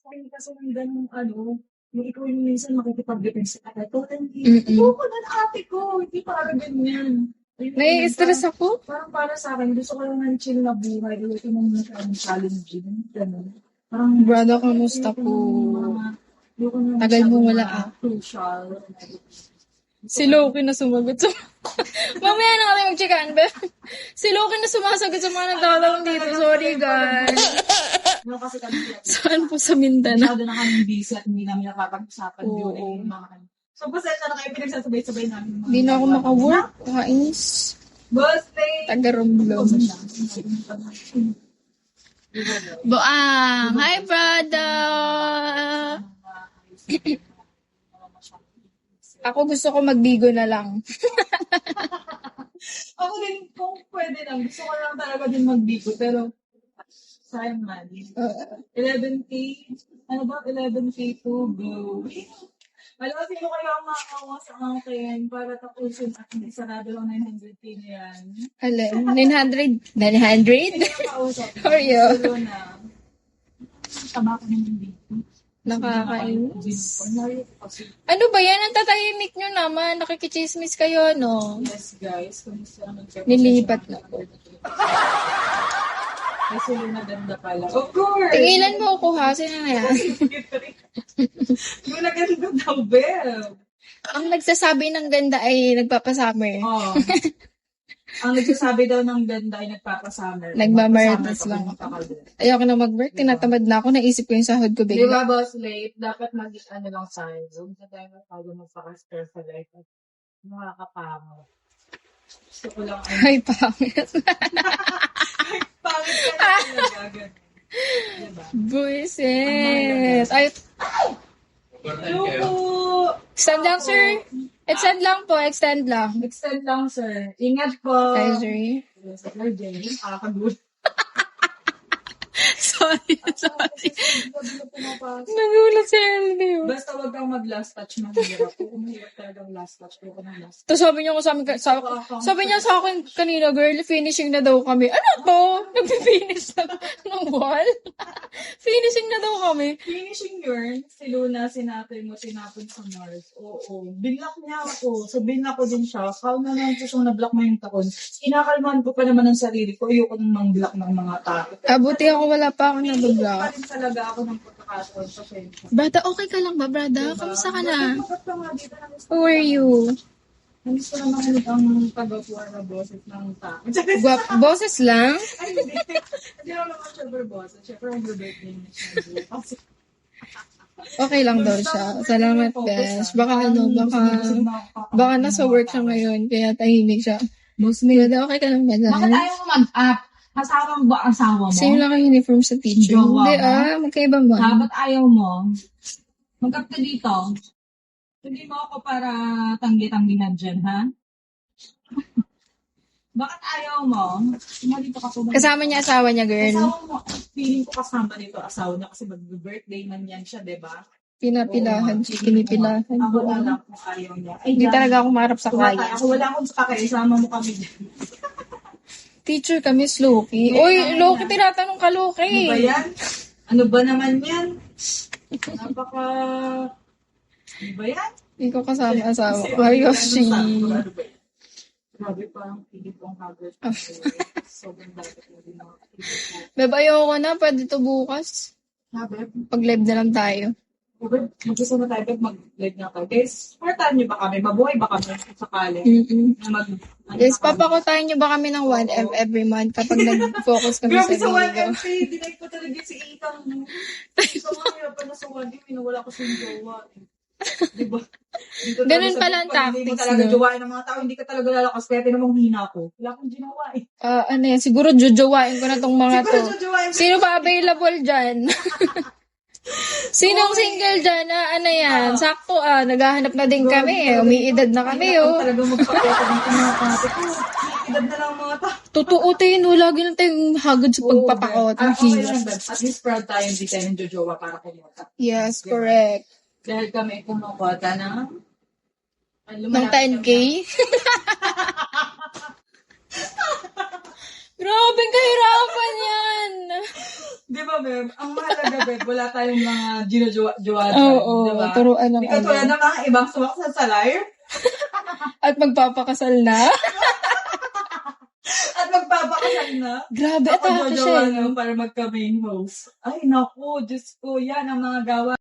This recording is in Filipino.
Hindi kasi ng ganung yung ikaw yung minsan makikipag-defense sa ate ko, hindi. Mm-mm. Oo ko na ate ko, hindi para ganyan. Ayun, Nai-stress ako. parang para sa akin, gusto ko lang ng chill na buhay. Ayoko nang masyadong challenging. Ganun. Parang, Brother, kamusta po? Ayoko nang Tagal mo masyadong wala, mga crucial. Si Loki na sumagot sa... Mamaya na kami mag-checkan, be. Si Loki na sumasagot sa mga nagtatanong dito. Sorry, guys. No, kasi kami Saan po sa Mindanao? masyado na kami busy at hindi namin nakapag-usapan Oo. yun. So, pasensya na kayo pinagsasabay-sabay namin. Hindi na ako maka-work. Kakainis. Boss, late! Taga-rumblong. Boang! Hi, brother! Ako gusto ko magbigo na lang. Ako din, kung pwede lang, gusto ko lang talaga din magbigo, pero sayang man. 11K, ano ba? 11K to go. Alam mo, sino kaya ang makawa sa akin para tapusin at hindi sarado lang 900K na yan? Alin? 900? 900? Hindi yung kausap. Oreo. Solo na. Tama ko naman dito. Nakakainis. Ano ba yan? Ang tatahimik nyo naman. Nakikichismis kayo, no? Yes, guys. Kumusta naman kayo? Nilipat na po. Ay, sila na ganda pala. Of course! Tingilan mo ako ha. Sino na yan? Yung naganda daw, Bel. Ang nagsasabi ng ganda ay nagpapasummer. Oo. Ang nagsasabi daw ng ganda ay nagpapasummer. Nagmamarites lang ako. Ayoko na mag-work. Tinatamad na ako. Naisip ko yung sahod ko Di bigla. ba, boss, late? Dapat mag-ano lang sa'yo. Huwag na tayo masyado magpaka-stress sa life. At makakapamo. Gusto ko lang Ay, pangit. pangit ka na talaga. Ganun. Diba? Buisit. Ay, Hello! extend lang, sir. Extend lang po. Extend lang. Extend lang, sir. Ingat po. Ay, sorry. Sir Jenny, nakakagulat. Sorry. Nagulat si Elvie. Basta wag kang mag-last touch mahirap. Kung mahirap talagang last touch, kung ng last touch. Tapos sabi niya ko sa amin, sabi niya sa akin kanina, girl, finishing na daw kami. Ano to? Nagpi-finish na ng wall? Finishing na daw kami. Finishing yun, si Luna, sinapin mo, tinapon sa Mars. Oo. Binlock niya ako. So, binlock ko din siya. Kao na lang siya na-block mo yung taon. Kinakalman ko pa naman ang sarili ko. Ayoko nang mang-block ng mga tao. Abuti ako, wala pa ako nabablock. Pa rin talaga ako ng pagkakataon sa sensya. Brada, okay ka lang ba, brada? Kamusta ka na? Bakit ka nga dito? How are you? Namiss ko naman ang pag-gawa na boses ng tao. Boses lang? Ay, hindi. Hindi ako naman syempre boses. Syempre, mag-birthday na siya. Okay lang daw siya. Salamat, Besh. Baka nasa work siya ngayon, kaya tahimik siya. Boss, brada, okay ka lang ba Bakit dyan? ayaw mo mag-up? Kasama mo ba ang asawa mo? Same lang ang uniform sa teacher. Jowa Hindi mo? magkaiba mo. Ba't ayaw mo? Mag-up ka dito. Hindi mo ako para tanggi-tanggihan dyan, ha? Bakit ayaw mo? Dito ka po. Kasama niya asawa niya, girl. Asawa mo. Feeling ko kasama dito asawa niya kasi mag-birthday man yan siya, diba? Pinapilahan siya, pinipilahan. Ako na lang kung ayaw niya. Ay, Hindi talaga ako maharap sa client. Ako wala akong sakay. Isama mo kami dyan. Teacher kami, Loki. Uy, Loki, tinatanong ka, Loki. Ano ba yan? Ano ba naman yan? Napaka... Ano ba yan? Hindi ko kasama asawa ko. Yoshi. Grabe, parang pilit kong habit. Sobrang dapat na din ako. Beb, ayoko na. Pwede to bukas. Grabe. Pag-live na lang tayo. Grabe, mag-gusto na tayo, Beb, mag-live na tayo. Guys, supportan niyo ba kami? Mabuhay ba kami kung sakali? Na Yes, papakotahin niyo ba kami ng 1M every month kapag nag-focus kami Grabe sa sa video? 1MC, dinay ko talaga si Ethan. So, nga, pa na sa 1M, wala ko siyang jowa. Diba? Ganun pala ang Hindi mo tactics, talaga no? jowain ng mga tao, hindi ka talaga lalakas, kaya tinamang hina ko. Wala akong ginawa eh. Ano yan, siguro jojowain ko na tong mga Siguro to. jojowain ko. Sino ba available dyan? Sinong single dyan? Ano yan? Sakto naghahanap na din kami. Umiidad na kami, Hindi talaga magpapeta ng mga kate ko. Edad na lang mga tao. Totoo tayo, no? Lagi lang tayong hagod sa pagpapakot. Ang Okay hirap. lang, Babs. At least proud tayo, hindi tayo ng jojowa para kumota. Yes, correct. Dahil kami kumukota ng... Ng 10K? Grabe, kahirapan yan. Di ba, Beb? Ang mahalaga, Beb, wala tayong mga ginajowa dyan. Oo, di ba? turuan ng Di katulad ng mga ibang sumaksa sa live. At magpapakasal na. At magpapakasal na. Grabe, Ako atake siya. jojowa na para magka-main host. Ay, naku, Diyos ko, yan ang mga gawa.